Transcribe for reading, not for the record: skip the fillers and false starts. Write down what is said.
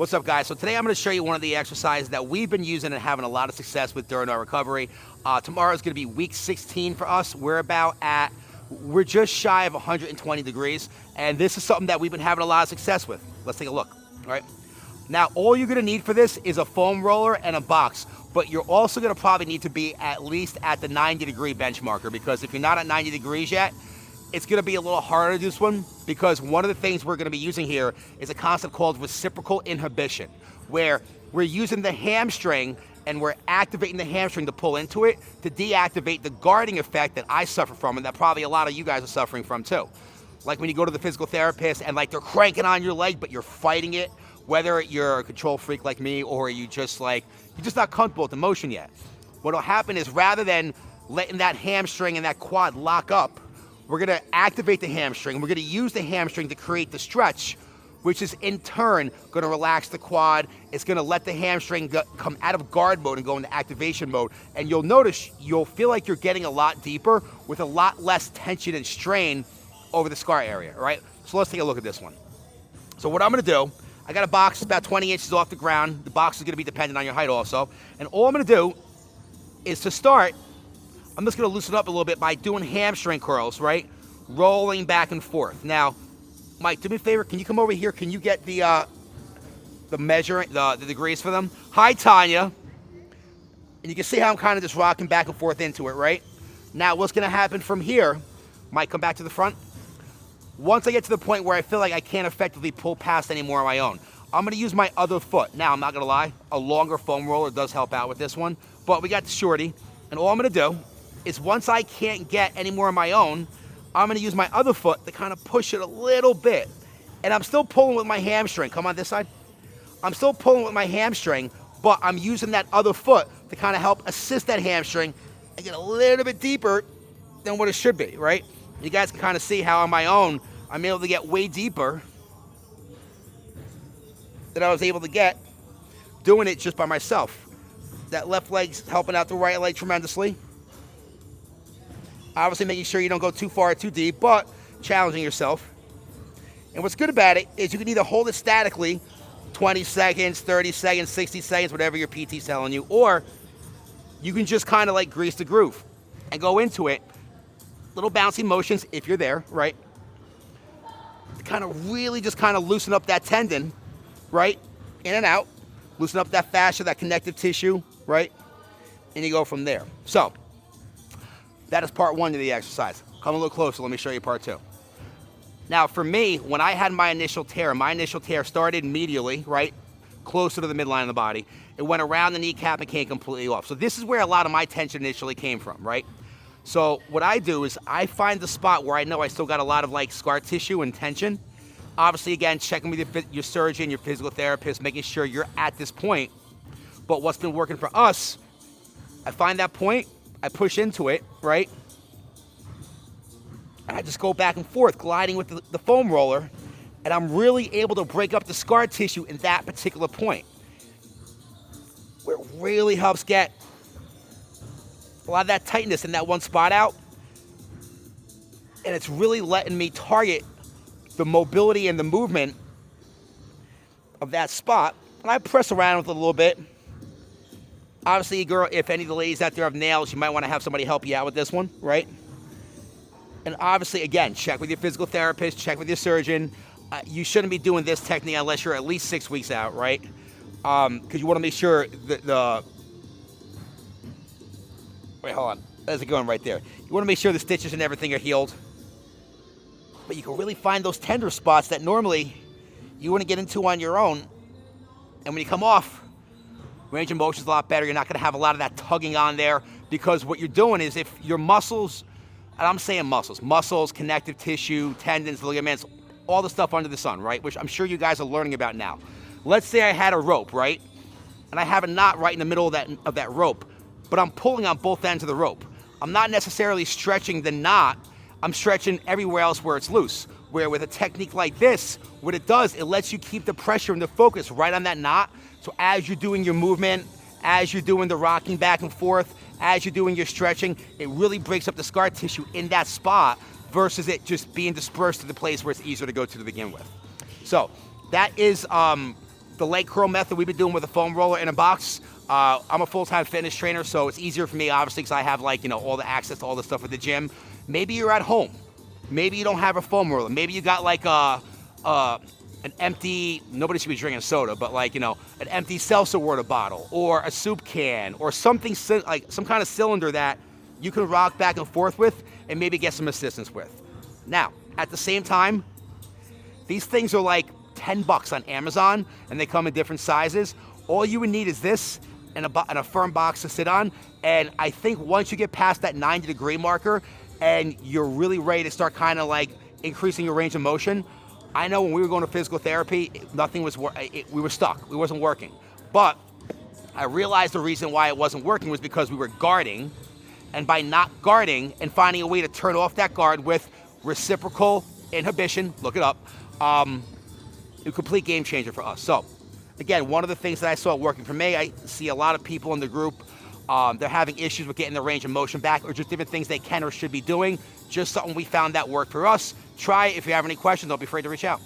What's up, guys? So today I'm going to show you one of the exercises that we've been using and having a lot of success with during our recovery. Tomorrow is going to be week 16 for us. We're just shy of 120 degrees, and this is something that we've been having a lot of success with. Let's take a look. All right. Now, all you're going to need for this is a foam roller and a box, but you're also going to probably need to be at least at the 90-degree bench marker, because if you're not at 90 degrees yet, it's going to be a little harder to do this one, because one of the things we're going to be using here is a concept called reciprocal inhibition, where we're using the hamstring and we're activating the hamstring to pull into it to deactivate the guarding effect that I suffer from and that probably a lot of you guys are suffering from too. Like when you go to the physical therapist and like they're cranking on your leg, but you're fighting it, whether you're a control freak like me or you're just not comfortable with the motion yet. What'll happen is, rather than letting that hamstring and that quad lock up, we're going to activate the hamstring. We're going to use the hamstring to create the stretch, which is in turn going to relax the quad. It's going to let the hamstring come out of guard mode and go into activation mode. And you'll notice, you'll feel like you're getting a lot deeper with a lot less tension and strain over the scar area, all right? So let's take a look at this one. So what I'm going to do, I got a box about 20 inches off the ground. The box is going to be dependent on your height also. And all I'm going to do is, to start, I'm just going to loosen up a little bit by doing hamstring curls, right? Rolling back and forth. Now, Mike, do me a favor. Can you come over here? Can you get the measuring, the degrees for them? Hi, Tanya. And you can see how I'm kind of just rocking back and forth into it, right? Now, what's going to happen from here, Mike, come back to the front. Once I get to the point where I feel like I can't effectively pull past anymore on my own, I'm going to use my other foot. Now, I'm not going to lie. A longer foam roller does help out with this one. But we got the shorty. And all I'm going to do is, once I can't get any more on my own, I'm going to use my other foot to kind of push it a little bit. And I'm still pulling with my hamstring. Come on this side. I'm still pulling with my hamstring, but I'm using that other foot to kind of help assist that hamstring and get a little bit deeper than what it should be, right? You guys can kind of see how on my own, I'm able to get way deeper than I was able to get doing it just by myself. That left leg's helping out the right leg tremendously. Obviously making sure you don't go too far or too deep, but challenging yourself. And what's good about it is you can either hold it statically, 20 seconds, 30 seconds, 60 seconds, whatever your PT's telling you, or you can just kind of like grease the groove and go into it. Little bouncy motions if you're there, right? To kind of really just kind of loosen up that tendon, right? In and out. Loosen up that fascia, that connective tissue, right? And you go from there. So, that is part one of the exercise. Come a little closer, let me show you part two. Now, for me, when I had my initial tear started medially, right? Closer to the midline of the body. It went around the kneecap and came completely off. So this is where a lot of my tension initially came from, right? So what I do is I find the spot where I know I still got a lot of like scar tissue and tension. Obviously, again, checking with your surgeon, your physical therapist, making sure you're at this point. But what's been working for us, I find that point, I push into it, right? And I just go back and forth, gliding with the foam roller, and I'm really able to break up the scar tissue in that particular point, where it really helps get a lot of that tightness in that one spot out. And it's really letting me target the mobility and the movement of that spot. And I press around with it a little bit. Obviously, girl, if any of the ladies out there have nails, you might want to have somebody help you out with this one, right? And obviously, again, check with your physical therapist, check with your surgeon. You shouldn't be doing this technique unless you're at least 6 weeks out, right? Because you want to make sure that wait, hold on. How's it going right there? You want to make sure the stitches and everything are healed. But you can really find those tender spots that normally you wouldn't get into on your own. And when you come off, range of motion is a lot better. You're not going to have a lot of that tugging on there, because what you're doing is, if your muscles, and I'm saying muscles, connective tissue, tendons, ligaments, all the stuff under the sun, right? Which I'm sure you guys are learning about now. Let's say I had a rope, right? And I have a knot right in the middle of that rope, but I'm pulling on both ends of the rope. I'm not necessarily stretching the knot. I'm stretching everywhere else where it's loose. Where with a technique like this, what it does, it lets you keep the pressure and the focus right on that knot. So as you're doing your movement, as you're doing the rocking back and forth, as you're doing your stretching, it really breaks up the scar tissue in that spot versus it just being dispersed to the place where it's easier to go to begin with. So that is The leg curl method we've been doing with a foam roller in a box. I'm a full-time fitness trainer, so it's easier for me, obviously, because I have, like, you know, all the access to all the stuff at the gym. Maybe you're at home. Maybe you don't have a foam roller. Maybe you got, like, an empty, nobody should be drinking soda, but, like, you know, an empty seltzer water bottle or a soup can or something, like some kind of cylinder that you can rock back and forth with and maybe get some assistance with. Now, at the same time, these things are like $10 on Amazon, and they come in different sizes. All you would need is this and a firm box to sit on. And I think once you get past that 90-degree marker and you're really ready to start kind of like increasing your range of motion, I know when we were going to physical therapy, nothing was, we were stuck. It wasn't working. But I realized the reason why it wasn't working was because we were guarding. And by not guarding and finding a way to turn off that guard with reciprocal inhibition, look it up, a complete game changer for us. So, again, one of the things that I saw working for me, I see a lot of people in the group, they're having issues with getting their range of motion back or just different things they can or should be doing. Just something we found that worked for us. Try it. If you have any questions, don't be afraid to reach out.